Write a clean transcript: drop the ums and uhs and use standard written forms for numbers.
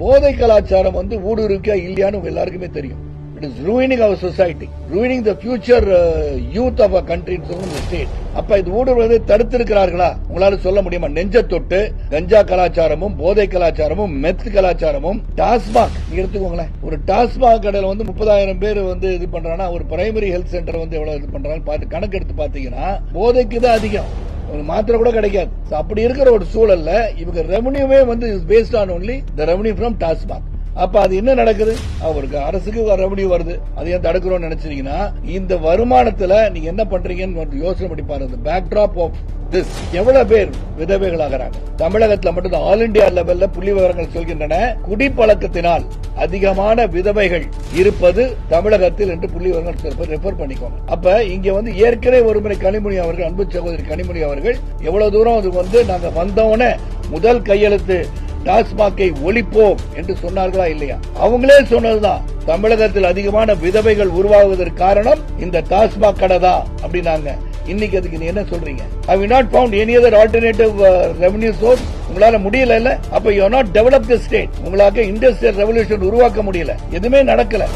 போதை கலாச்சாரம் ஊடுருவிக்கா இல்லையான்னு எல்லாருக்குமே தெரியும். It is ruining our society, ruining the future youth of our country in the state. அப்ப இது ஊடுருவதை தடுத்திருக்கிறார்களா உங்களால சொல்ல முடியுமா? நெஞ்ச தொட்டு கஞ்சா கலாச்சாரமும் போதை கலாச்சாரமும் மெத் கலாச்சாரமும் டாஸ்மாக் எடுத்துக்கோங்களேன். ஒரு டாஸ்மாக் கடையில 30,000 பேர் இது பண்றாங்கன்னா ஒரு பிரைமரி ஹெல்த் சென்டர் எவ்வளவு இது பண்றாங்க கணக்கு எடுத்து பாத்தீங்கன்னா போதைக்கு தான் அதிகம், மாத்திரை கூட கிடைக்காது. அப்படி இருக்கிற ஒரு சூழல்ல இவங்க ரெவன்யூவே based on only the revenue from TASMAC. அப்ப அது என்ன நடக்குது? அவருக்கு அரசுக்கு ரெவன்யூ வருது, அதையும் தடுக்கிறோம் நினைச்சீங்கன்னா இந்த வருமானத்துல நீங்க என்ன பண்றீங்கன்னு யோசனை பண்ணி பாருங்க. பேக்டிராப் ஆஃப் திஸ் எவ்வளவு பேர் விதவைகளாகிறாங்க தமிழகத்துல மட்டும். ஆல் இண்டியா லெவல்ல புள்ளி விவரங்கள் சொல்கின்றன குடிப்பழக்கத்தினால் அதிகமான விதவைகள் இருப்பது தமிழகத்தில் என்று புள்ளி விவரங்கள் ரெஃபர் பண்ணிக்கோங்க. அப்ப இங்க ஏற்கனவே ஒருமுறை கனிமொழி அவர்கள், அன்பு சகோதரி கனிமொழி அவர்கள் எவ்வளவு தூரம் நாங்க வந்தோன்னு முதல் கையெழுத்து டாஸ்மாகை ஒழிப்போம் என்று சொன்னார்களா இல்லையா? அவங்களே சொன்னதுதான் தமிழகத்தில் அதிகமான விதவைகள் உருவாகுவதற்கு காரணம் இந்த டாஸ்மாக் கடை தான் அப்படின்னாங்க. இன்னைக்கு அதுக்கு நீ என்ன சொல்றீங்க? Have you not found any other alternative revenue source? உங்களால முடியல இல்ல? அப்ப you are not developed the state. உங்களால இண்டஸ்ட்ரியல் ரெவல்யூஷன் உருவாக்க முடியல, எதுவுமே நடக்கல.